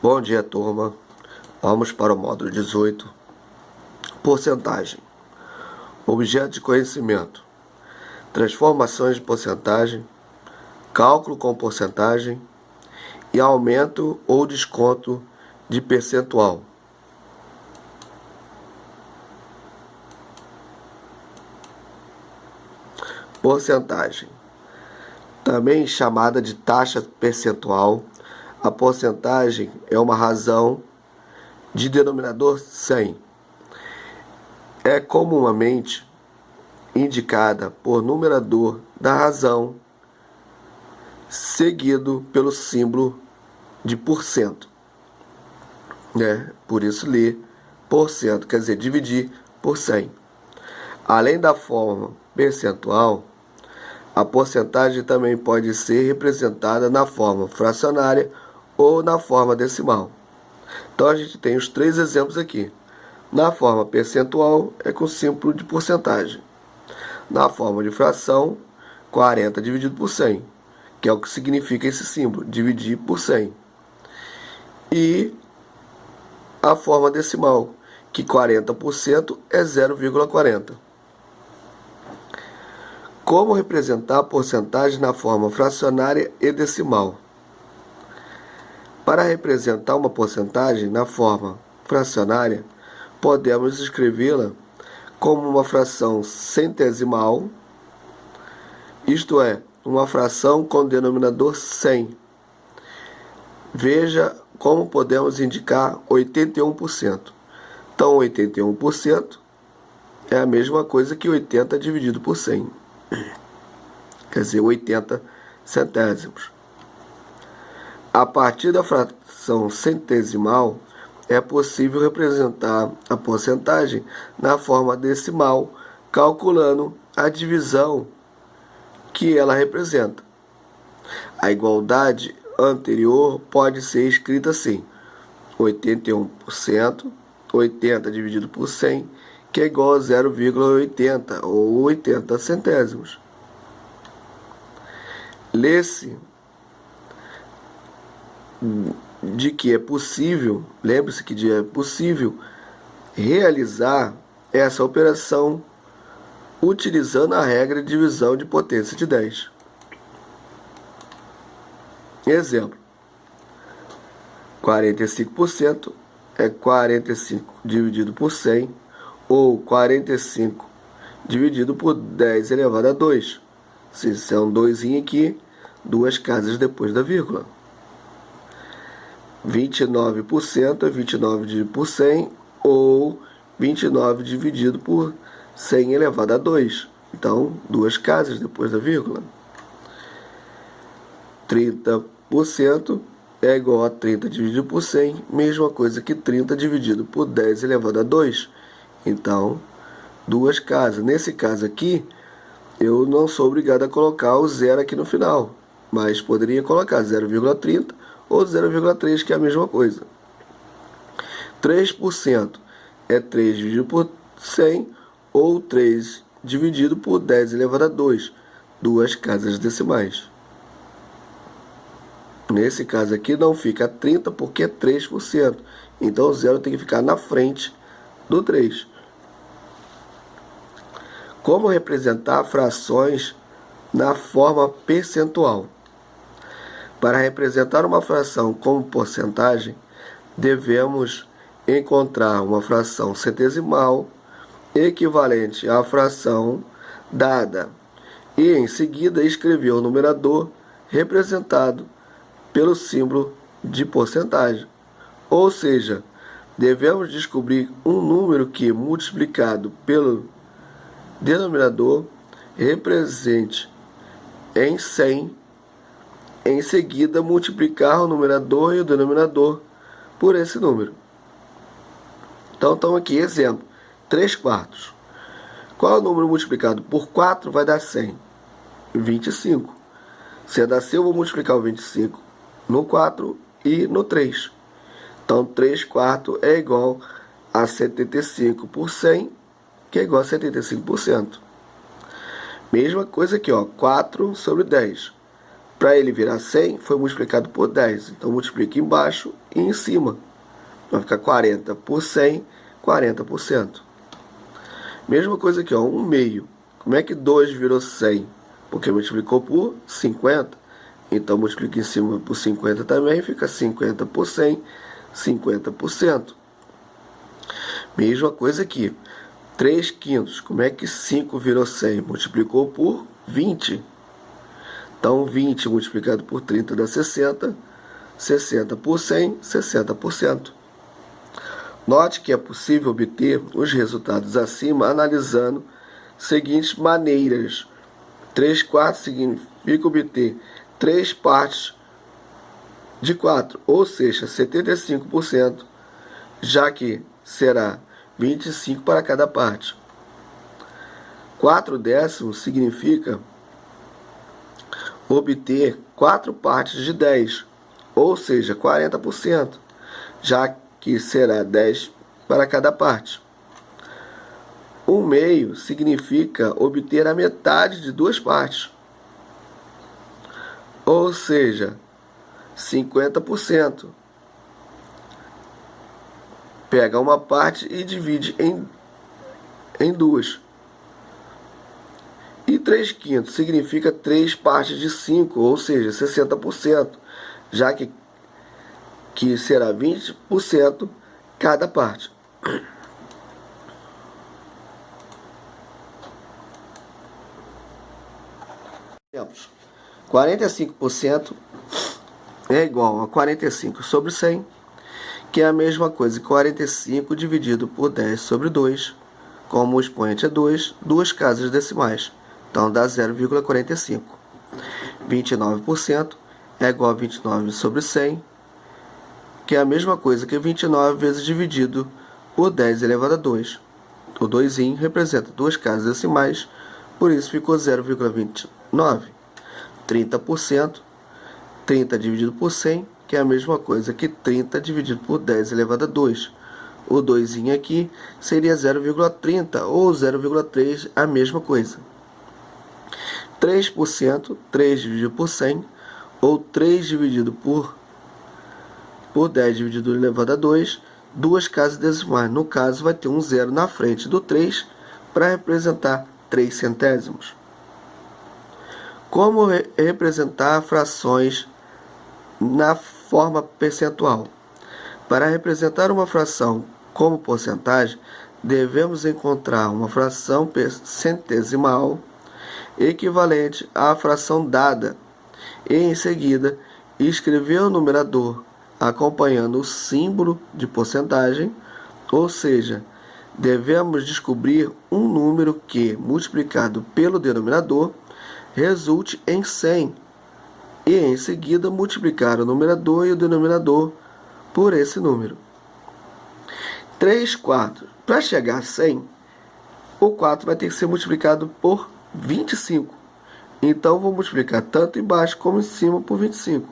Bom dia, turma. Vamos para o módulo 18. Porcentagem. Objeto de conhecimento. Transformações de porcentagem. Cálculo com porcentagem. E aumento ou desconto de percentual. Porcentagem. Também chamada de taxa percentual, a porcentagem é uma razão de denominador 100. É comumente indicada por numerador da razão, seguido pelo símbolo de porcento. Por isso lê porcento, quer dizer, dividir por 100. Além da forma percentual, a porcentagem também pode ser representada na forma fracionária ou na forma decimal. Então a gente tem os três exemplos aqui. Na forma percentual é com o símbolo de porcentagem. Na forma de fração, 40 dividido por 100, que é o que significa esse símbolo, dividir por 100. E a forma decimal, que 40% é 0,40. Como representar a porcentagem na forma fracionária e decimal? Para representar uma porcentagem na forma fracionária, podemos escrevê-la como uma fração centesimal, isto é, uma fração com denominador 100. Veja como podemos indicar 81%. Então, 81% é a mesma coisa que 80 dividido por 100. Quer dizer, 80 centésimos. A partir da fração centesimal, é possível representar a porcentagem na forma decimal, calculando a divisão que ela representa. A igualdade anterior pode ser escrita assim: 81%, 80 dividido por 100, que é igual a 0,80 ou 80 centésimos. Lê-se de que é possível, lembre-se que é possível realizar essa operação utilizando a regra de divisão de potência de 10. Exemplo: 45% é 45 dividido por 100, ou 45 dividido por 10 elevado a 2. Se são 2 aqui, 2 casas depois da vírgula. 29% é 29 dividido por 100, ou 29 dividido por 100 elevado a 2. Então, 2 casas depois da vírgula. 30% é igual a 30 dividido por 100, mesma coisa que 30 dividido por 10 elevado a 2. Então, 2 casas. Nesse caso aqui, eu não sou obrigado a colocar o zero aqui no final, mas poderia colocar 0,30 ou 0,3, que é a mesma coisa. 3% é 3 dividido por 100, ou 3 dividido por 10 elevado a 2, 2 casas decimais. Nesse caso aqui não fica 30 porque é 3%, então o zero tem que ficar na frente do 3. Como representar frações na forma percentual? Para representar uma fração como porcentagem, devemos encontrar uma fração centesimal equivalente à fração dada e, em seguida, escrever o numerador representado pelo símbolo de porcentagem. Ou seja, devemos descobrir um número que, multiplicado pelo denominador, represente em 100. Em seguida, multiplicar o numerador e o denominador por esse número. Então, estamos aqui, exemplo, 3/4. Qual é o número multiplicado por 4 vai dar 100? 25. Sendo assim, eu vou multiplicar o 25 no 4 e no 3. Então, 3/4 é igual a 75 por 100, que é igual a 75%. Mesma coisa aqui, 4 sobre 10. Para ele virar 100, foi multiplicado por 10. Então, multiplica embaixo e em cima. Vai ficar 40 por 100, 40%. Mesma coisa aqui, ó, 1 meio. Como é que 2 virou 100? Porque multiplicou por 50. Então multiplica em cima por 50 também, fica 50 por 100, 50%. Mesma coisa aqui. 3 quintos. Como é que 5 virou 100? Multiplicou por 20. Então 20 multiplicado por 30 dá 60. 60 por 100, 60%. Note que é possível obter os resultados acima analisando seguintes maneiras. 3/4 significa obter 3 partes de 4, ou seja, 75%, já que será 25 para cada parte. 4 décimos significa obter 4 partes de 10, ou seja, 40%, já que será 10 para cada parte. 1 meio significa obter a metade de 2 partes, ou seja, 50%. Pega uma parte e divide em 2. E 3 quintos significa 3 partes de 5, ou seja, 60%, já que será 20% cada parte. Exemplos. 45% é igual a 45 sobre 100, que é a mesma coisa que 45 dividido por 10 sobre 2, como o expoente é 2, duas casas decimais, então dá 0,45. 29% é igual a 29 sobre 100, que é a mesma coisa que 29 vezes dividido por 10 elevado a 2. O 2 representa duas casas decimais, por isso ficou 0,29. 30%, 30 dividido por 100, que é a mesma coisa que 30 dividido por 10 elevado a 2. O 2 aqui seria 0,30 ou 0,3, a mesma coisa. 3%, 3 dividido por 100, ou 3 dividido por 10 dividido elevado a 2, duas casas decimais. No caso, vai ter um zero na frente do 3 para representar 3 centésimos. Como representar frações na forma percentual? Para representar uma fração como porcentagem, devemos encontrar uma fração centesimal equivalente à fração dada e, em seguida, escrever o numerador acompanhando o símbolo de porcentagem, ou seja, devemos descobrir um número que, multiplicado pelo denominador, resulte em 100, e em seguida multiplicar o numerador e o denominador por esse número. 3/4. Para chegar a 100, o 4 vai ter que ser multiplicado por 25. Então, vou multiplicar tanto embaixo como em cima por 25.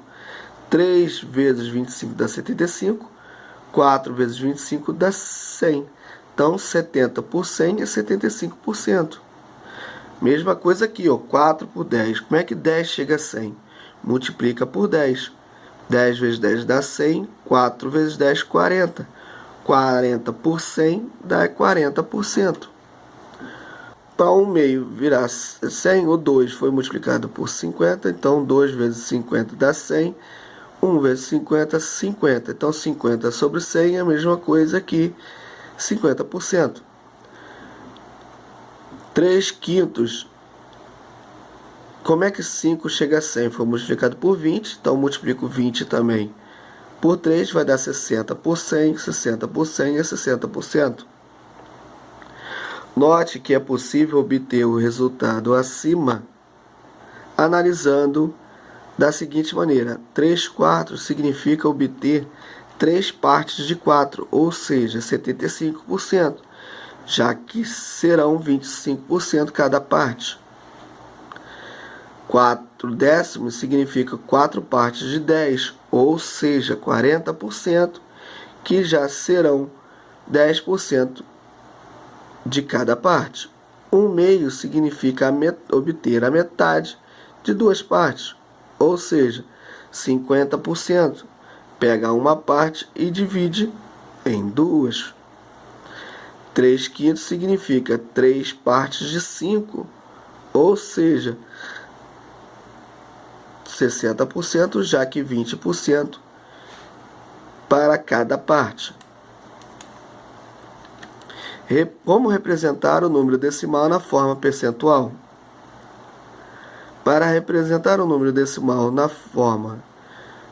3 vezes 25 dá 75. 4 vezes 25 dá 100. Então, 70 por 100 é 75%. Mesma coisa aqui, ó, 4 por 10. Como é que 10 chega a 100? Multiplica por 10. 10 vezes 10 dá 100. 4 vezes 10, 40. 40 por 100 dá 40%. Para 1 meio virar 100, o 2 foi multiplicado por 50. Então, 2 vezes 50 dá 100. 1 vezes 50, 50. Então, 50 sobre 100 é a mesma coisa que 50%. 3 quintos. Como é que 5 chega a 100? Foi multiplicado por 20, então multiplico 20 também por 3, vai dar 60 por 100, 60 por 100 é 60%. Note que é possível obter o resultado acima analisando da seguinte maneira: 3/4 significa obter 3 partes de 4, ou seja, 75%, já que serão 25% cada parte. 4 décimos significa 4 partes de 10, ou seja, 40%, que já serão 10% de cada parte. 1 meio significa obter a metade de duas partes, ou seja, 50%. pega uma parte e divide em duas. 3/5 significa 3 partes de 5, ou seja, 60%, já que 20% para cada parte. Como representar o número decimal na forma percentual? Para representar o número decimal na forma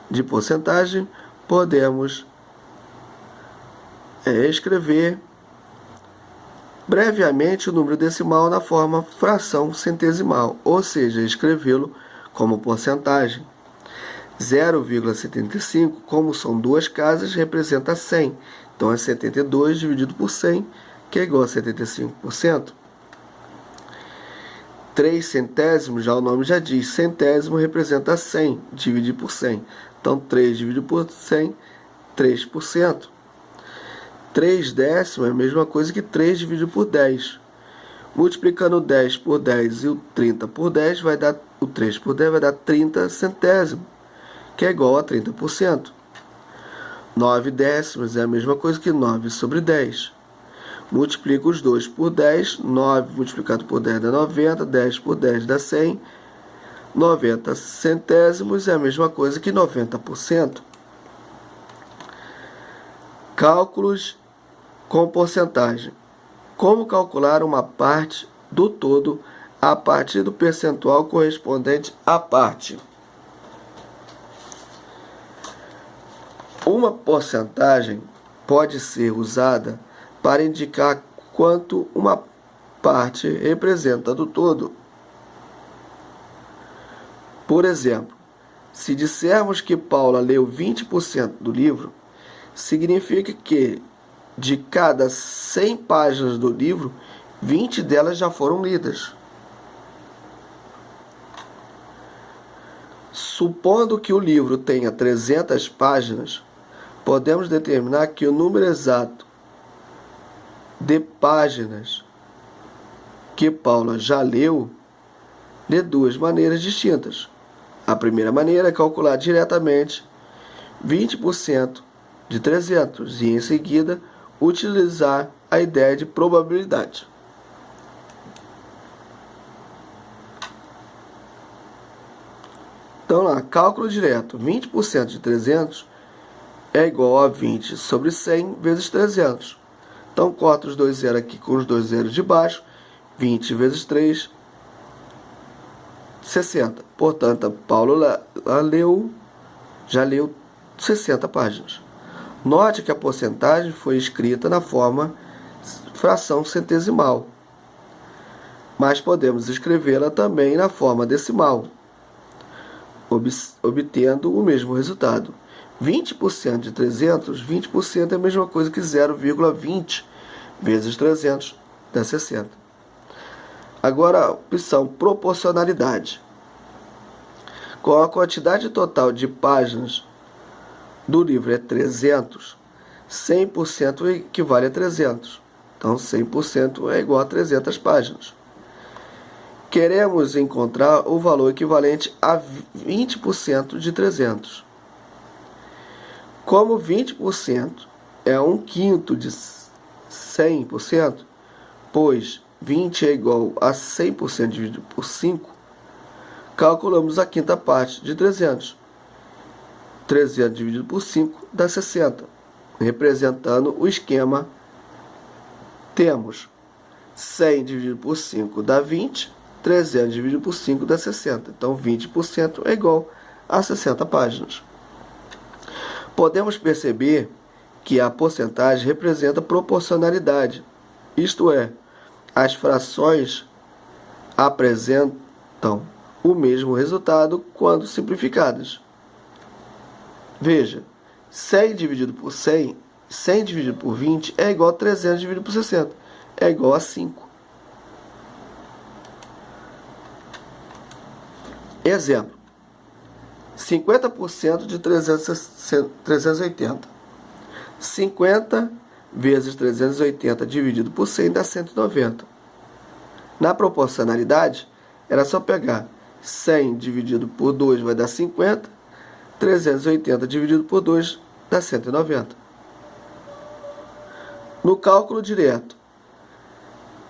de porcentagem, podemos escrever brevemente o número decimal na forma fração centesimal, ou seja, escrevê-lo como porcentagem. 0,75, como são duas casas, representa 100. Então é 72 dividido por 100, que é igual a 75%. 3 centésimos, já o nome já diz, centésimo representa 100, dividido por 100. Então 3 dividido por 100, 3%. 3 décimos é a mesma coisa que 3 dividido por 10. Multiplicando o 10 por 10 e o 30 por 10, o 3 por 10 vai dar 30 centésimos, que é igual a 30%. 9 décimos é a mesma coisa que 9 sobre 10. Multiplica os 2 por 10, 9 multiplicado por 10 dá 90, 10 por 10 dá 100. 90 centésimos é a mesma coisa que 90%. Cálculos com porcentagem. Como calcular uma parte do todo a partir do percentual correspondente à parte? Uma porcentagem pode ser usada para indicar quanto uma parte representa do todo. Por exemplo, se dissermos que Paula leu 20% do livro, significa que de cada 100 páginas do livro, 20 delas já foram lidas. Supondo que o livro tenha 300 páginas, podemos determinar que o número exato de páginas que Paula já leu de duas maneiras distintas. A primeira maneira é calcular diretamente 20% de 300 e, em seguida, utilizar a ideia de probabilidade. Então, lá, cálculo direto. 20% de 300 é igual a 20 sobre 100 vezes 300. Então, corta os dois zeros aqui com os dois zeros de baixo. 20 vezes 3, 60. Portanto, Paulo já leu 60 páginas. Note que a porcentagem foi escrita na forma fração centesimal, mas podemos escrevê-la também na forma decimal, obtendo o mesmo resultado. 20% de 300, 20% é a mesma coisa que 0,20 vezes 300, dá 60. Agora, a opção proporcionalidade. Com a quantidade total de páginas do livro é 300, 100% equivale a 300. Então, 100% é igual a 300 páginas. Queremos encontrar o valor equivalente a 20% de 300. Como 20% é 1/5 de 100%, pois 20 é igual a 100% dividido por 5, calculamos a quinta parte de 300. 300 dividido por 5 dá 60. Representando o esquema, temos 100 dividido por 5 dá 20, 300 dividido por 5 dá 60. Então, 20% é igual a 60 páginas. Podemos perceber que a porcentagem representa proporcionalidade, isto é, as frações apresentam o mesmo resultado quando simplificadas. Veja, 100 dividido por 100, 100 dividido por 20 é igual a 300 dividido por 60, é igual a 5. Exemplo, 50% de 380. 50 vezes 380 dividido por 100 dá 190. Na proporcionalidade, era só pegar 100 dividido por 2 vai dar 50, 380 dividido por 2 dá 190. No cálculo direto,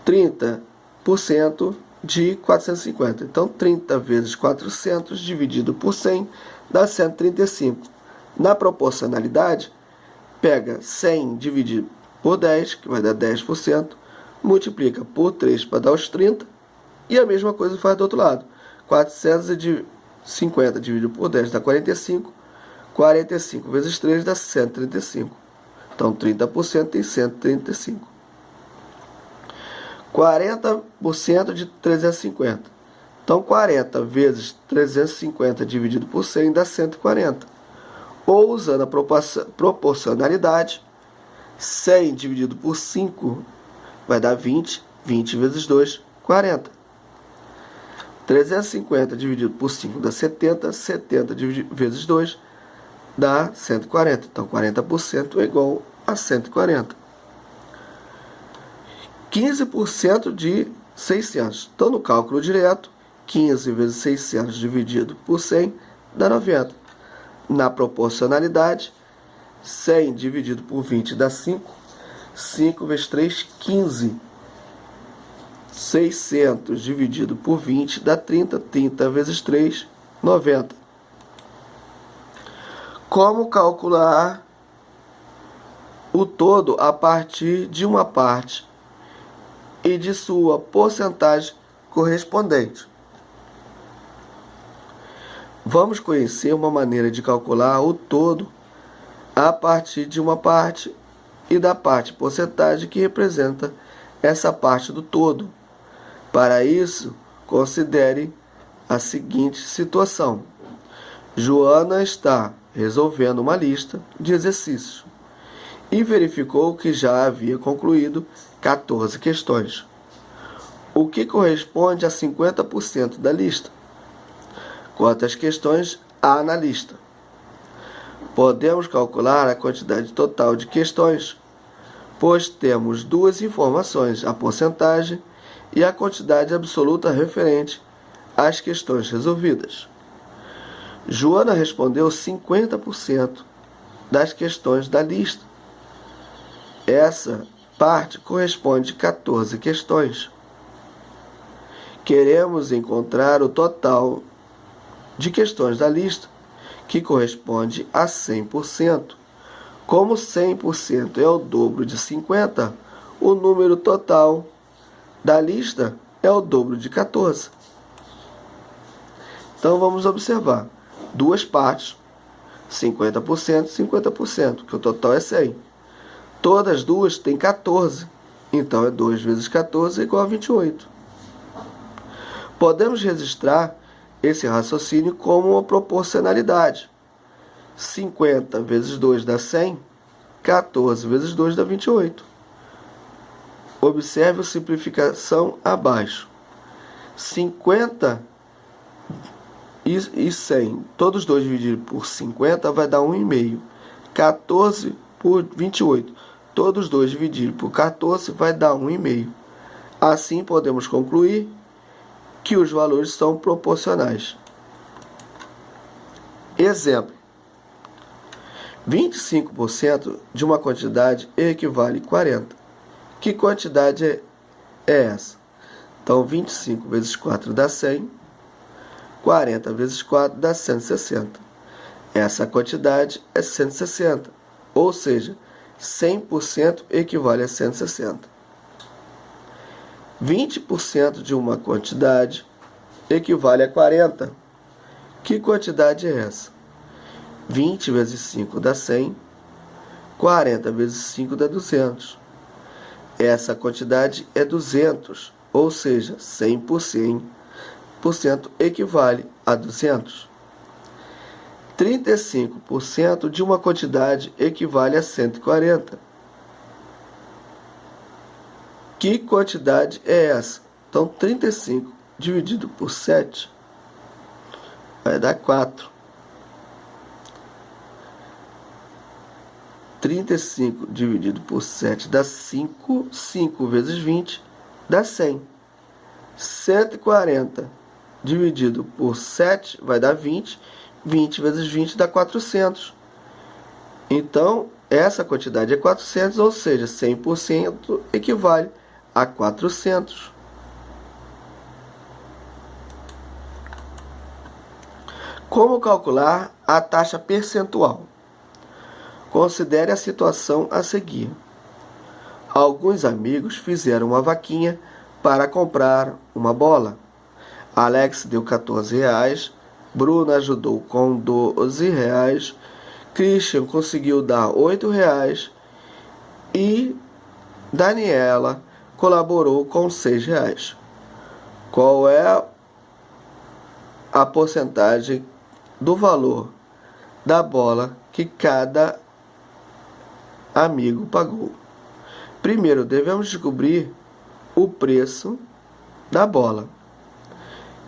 30% de 450. Então, 30 vezes 400 dividido por 100 dá 135. Na proporcionalidade, pega 100 dividido por 10, que vai dar 10%, multiplica por 3 para dar os 30, e a mesma coisa faz do outro lado. 450 dividido por 10 dá 45, 45 vezes 3 dá 135. Então, 30% tem 135. 40% de 350. Então, 40 vezes 350 dividido por 100 dá 140. Ou, usando a proporcionalidade, 100 dividido por 5 vai dar 20. 20 vezes 2, 40. 350 dividido por 5 dá 70. 70 vezes 2 dá 140. Então, 40% é igual a 140. 15% de 600. Então, no cálculo direto, 15 vezes 600 dividido por 100 dá 90. Na proporcionalidade, 100 dividido por 20 dá 5. 5 vezes 3, 15. 600 dividido por 20 dá 30. 30 vezes 3, 90. Como calcular o todo a partir de uma parte e de sua porcentagem correspondente? Vamos conhecer uma maneira de calcular o todo a partir de uma parte e da parte porcentagem que representa essa parte do todo. Para isso, considere a seguinte situação. Joana está resolvendo uma lista de exercícios e verificou que já havia concluído 14 questões, o que corresponde a 50% da lista. Quantas questões há na lista? Podemos calcular a quantidade total de questões, pois temos duas informações, a porcentagem e a quantidade absoluta referente às questões resolvidas. Joana respondeu 50% das questões da lista. Essa parte corresponde a 14 questões. Queremos encontrar o total de questões da lista, que corresponde a 100%. Como 100% é o dobro de 50, o número total da lista é o dobro de 14. Então, vamos observar. Duas partes, 50% e 50%, que o total é 100. Todas as duas têm 14. Então, é 2 vezes 14 igual a 28. Podemos registrar esse raciocínio como uma proporcionalidade. 50 vezes 2 dá 100. 14 vezes 2 dá 28. Observe a simplificação abaixo. 50 e 100, todos os dois divididos por 50 vai dar 1,5. 14 por 28, todos os dois divididos por 14 vai dar 1,5. Assim, podemos concluir que os valores são proporcionais. Exemplo. 25% de uma quantidade equivale a 40. Que quantidade é essa? Então, 25 vezes 4 dá 100. 40 vezes 4 dá 160. Essa quantidade é 160. Ou seja, 100% equivale a 160. 20% de uma quantidade equivale a 40. Que quantidade é essa? 20 vezes 5 dá 100. 40 vezes 5 dá 200. Essa quantidade é 200, ou seja, 100% equivale a 200. 35% de uma quantidade equivale a 140. Que quantidade é essa? Então, 35 dividido por 7 vai dar 4. 35 dividido por 7 dá 5. 5 vezes 20 dá 100. 140 dividido por 7 vai dar 20. 20 vezes 20 dá 400. Então, essa quantidade é 400, ou seja, 100% equivale a 400. Como calcular a taxa percentual? Considere a situação a seguir. Alguns amigos fizeram uma vaquinha para comprar uma bola. Alex deu R$14, Bruna ajudou com R$12, Christian conseguiu dar R$8 e Daniela colaborou com R$6. Qual é a porcentagem do valor da bola que cada amigo pagou? Primeiro, devemos descobrir o preço da bola,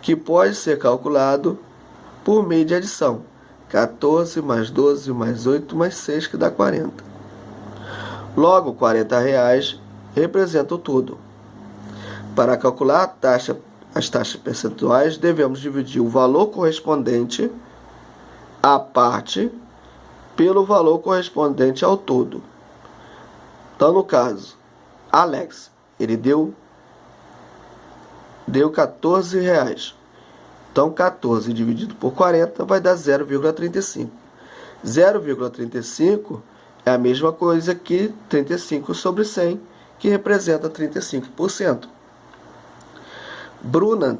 que pode ser calculado por meio de adição. 14 mais 12 mais 8 mais 6, que dá 40. Logo, R$40 representa o tudo. Para calcular as taxas percentuais, devemos dividir o valor correspondente à parte pelo valor correspondente ao todo. Então, no caso, Alex, ele deu R$14. Então, 14 dividido por 40 vai dar 0,35. 0,35 é a mesma coisa que 35 sobre 100, que representa 35%. Bruna,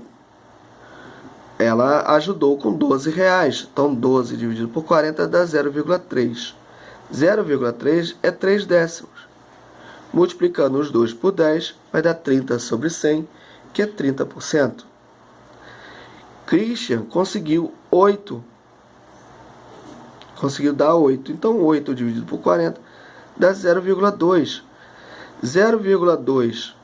ela ajudou com R$12. Então, 12 dividido por 40 dá 0,3. 0,3 é 3 décimos. Multiplicando os 2 por 10, vai dar 30 sobre 100, que é 30%. Christian conseguiu 8. Conseguiu dar 8. Então, 8 dividido por 40 dá 0,2. 0,2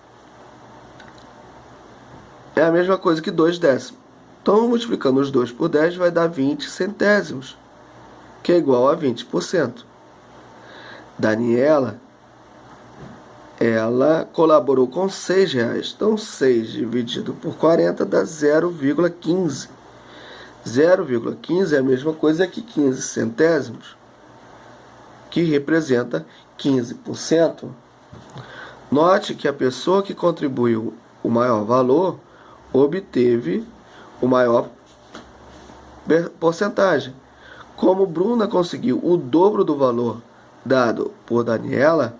é a mesma coisa que 2 décimos. Então, multiplicando os 2 por 10, vai dar 20 centésimos, que é igual a 20%. Daniela, ela colaborou com R$6. Então, 6 dividido por 40 dá 0,15. 0,15 é a mesma coisa que 15 centésimos, que representa 15%. Note que a pessoa que contribuiu o maior valor obteve o maior porcentagem. Como Bruna conseguiu o dobro do valor dado por Daniela,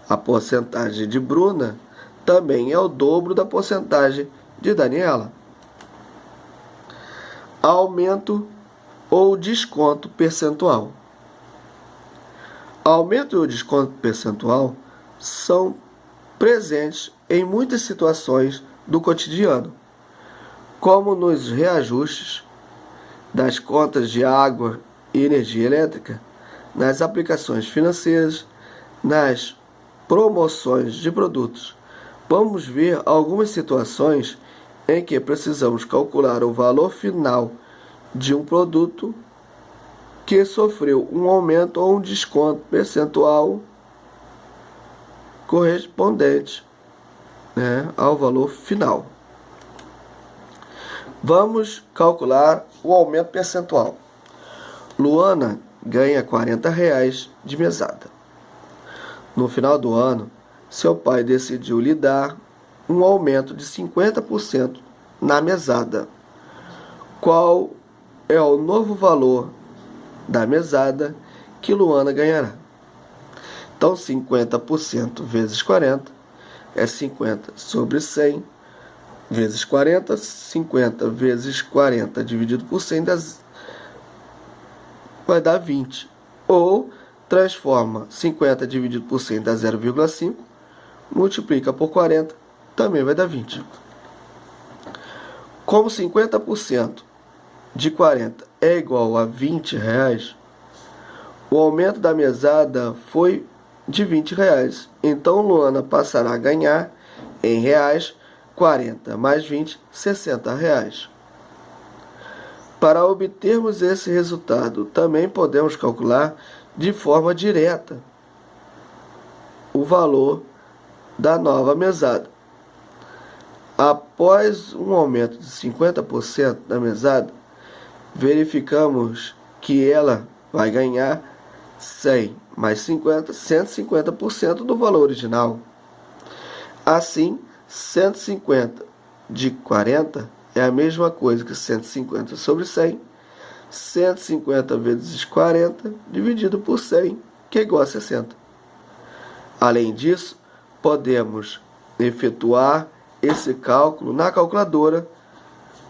a porcentagem de Bruna também é o dobro da porcentagem de Daniela. Aumento ou desconto percentual. Aumento ou desconto percentual são presentes em muitas situações do cotidiano, como nos reajustes das contas de água e energia elétrica, nas aplicações financeiras, nas promoções de produtos. Vamos ver algumas situações em que precisamos calcular o valor final de um produto que sofreu um aumento ou um desconto percentual correspondente, ao valor final. Vamos calcular o aumento percentual. Luana ganha R$40 de mesada. No final do ano, seu pai decidiu lhe dar um aumento de 50% na mesada. Qual é o novo valor da mesada que Luana ganhará? Então, 50% vezes 40 é 50 sobre 100 vezes 40. 50 vezes 40 dividido por 100 vai dar 20. Ou transforma 50 dividido por 100 dá 0,5. Multiplica por 40, também vai dar 20. Como 50% de 40 é igual a R$20, o aumento da mesada foi de R$20. Então, Luana passará a ganhar, em reais, 40 mais 20, R$60. Para obtermos esse resultado, também podemos calcular de forma direta o valor da nova mesada. Após um aumento de 50% da mesada, verificamos que ela vai ganhar 100 mais 50, 150% do valor original. Assim, 150 de 40 é a mesma coisa que 150 sobre 100, 150 vezes 40 dividido por 100, que é igual a 60. Além disso, podemos efetuar esse cálculo na calculadora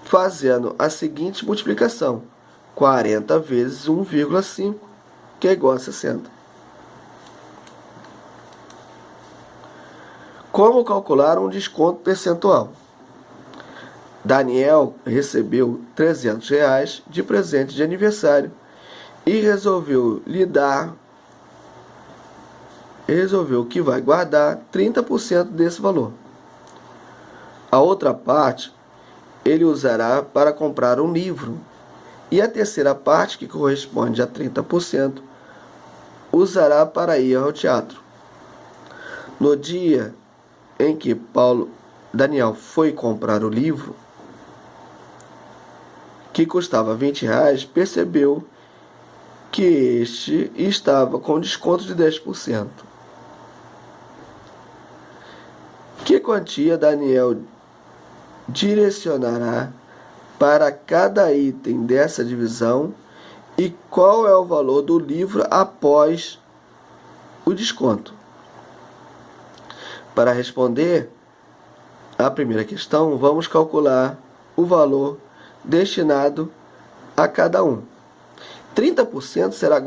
fazendo a seguinte multiplicação: 40 vezes 1,5, que é igual a 60. Como calcular um desconto percentual? Daniel recebeu R$300 de presente de aniversário e resolveu que vai guardar 30% desse valor. A outra parte ele usará para comprar um livro, e a terceira parte, que corresponde a 30%, usará para ir ao teatro. No dia em que Daniel foi comprar o livro, que custava R$20, percebeu que este estava com desconto de 10%. Que quantia Daniel direcionará para cada item dessa divisão e qual é o valor do livro após o desconto? Para responder a primeira questão, vamos calcular o valor destinado a cada um. 30% serão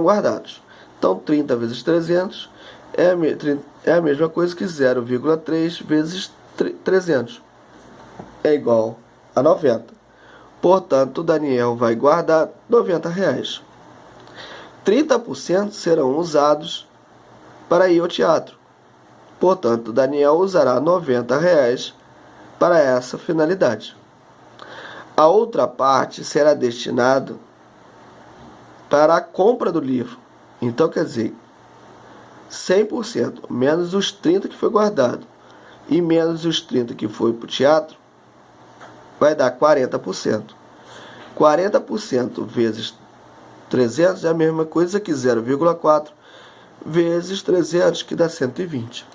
guardados. Então, 30 vezes 300 é a mesma coisa que 0,3 vezes 300. É igual a 90. Portanto, Daniel vai guardar R$90. 30% serão usados para ir ao teatro. Portanto, Daniel usará R$90 para essa finalidade. A outra parte será destinada para a compra do livro. Então, quer dizer, 100% menos os 30% que foi guardado e menos os 30% que foi para o teatro, vai dar 40%. 40% vezes 300 é a mesma coisa que 0,4 vezes 300, que dá 120.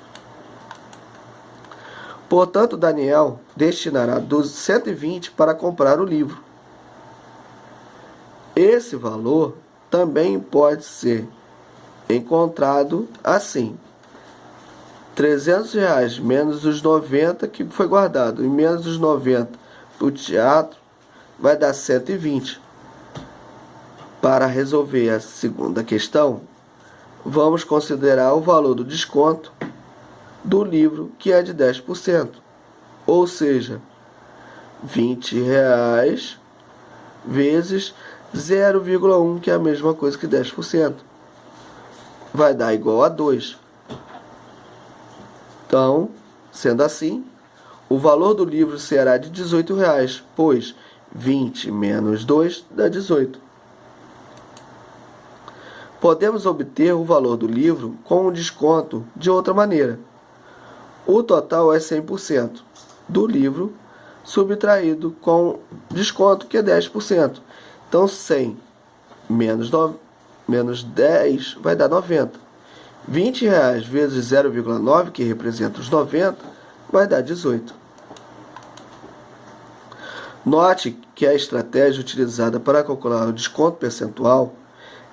Portanto, Daniel destinará 120 para comprar o livro. Esse valor também pode ser encontrado assim: R$300 menos os 90 que foi guardado e menos os 90 para o teatro vai dar 120. Para resolver a segunda questão, vamos considerar o valor do desconto do livro, que é de 10%, ou seja, R$20 vezes 0,1, que é a mesma coisa que 10%, vai dar igual a 2. Então, sendo assim, o valor do livro será de R$18, pois 20 menos 2 dá 18. Podemos obter o valor do livro com um desconto de outra maneira. O total é 100% do livro subtraído com desconto, que é 10%. Então, 100 menos 10 vai dar 90. R$20 vezes 0,9, que representa os 90, vai dar 18. Note que a estratégia utilizada para calcular o desconto percentual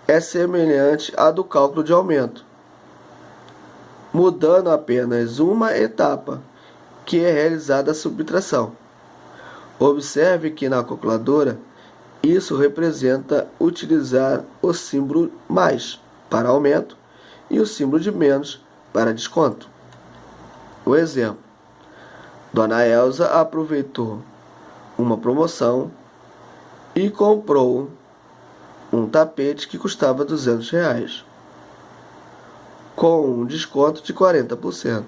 é semelhante à do cálculo de aumento, mudando apenas uma etapa, que é realizada a subtração. Observe que na calculadora isso representa utilizar o símbolo mais para aumento e o símbolo de menos para desconto. O exemplo: Dona Elza aproveitou uma promoção e comprou um tapete que custava R$200, com um desconto de 40%.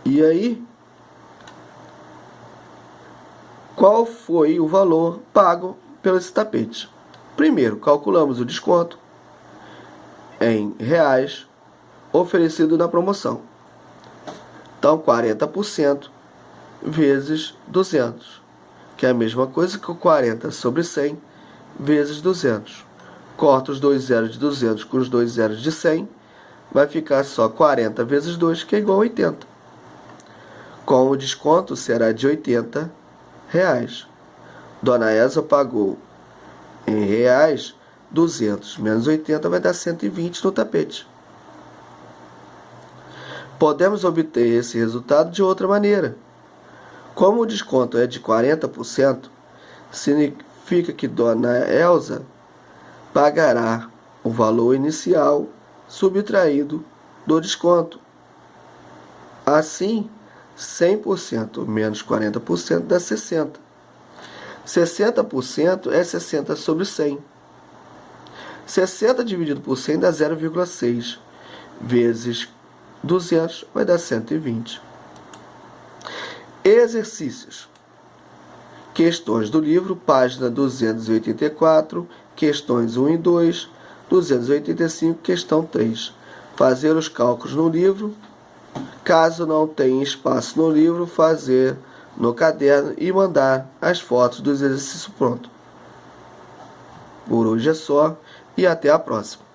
E aí, qual foi o valor pago pelo esse tapete? Primeiro, calculamos o desconto em reais oferecido na promoção. Então, 40% vezes 200, que é a mesma coisa que o 40 sobre 100 vezes 200. Corta os dois zeros de 200 com os dois zeros de 100, vai ficar só 40 vezes 2, que é igual a 80. Com o desconto será de R$ 80. Dona Elza pagou em reais 200 menos 80 vai dar 120 no tapete. Podemos obter esse resultado de outra maneira. Como o desconto é de 40%, significa que Dona Elza pagará o valor inicial subtraído do desconto. Assim, 100% menos 40% dá 60. 60% é 60 sobre 100. 60 dividido por 100 dá 0,6. Vezes 200 vai dar 120. Exercícios. Questões do livro, página 284, questões 1 e 2, 285, questão 3. Fazer os cálculos no livro. Caso não tenha espaço no livro, fazer no caderno e mandar as fotos dos exercícios prontos. Por hoje é só e até a próxima.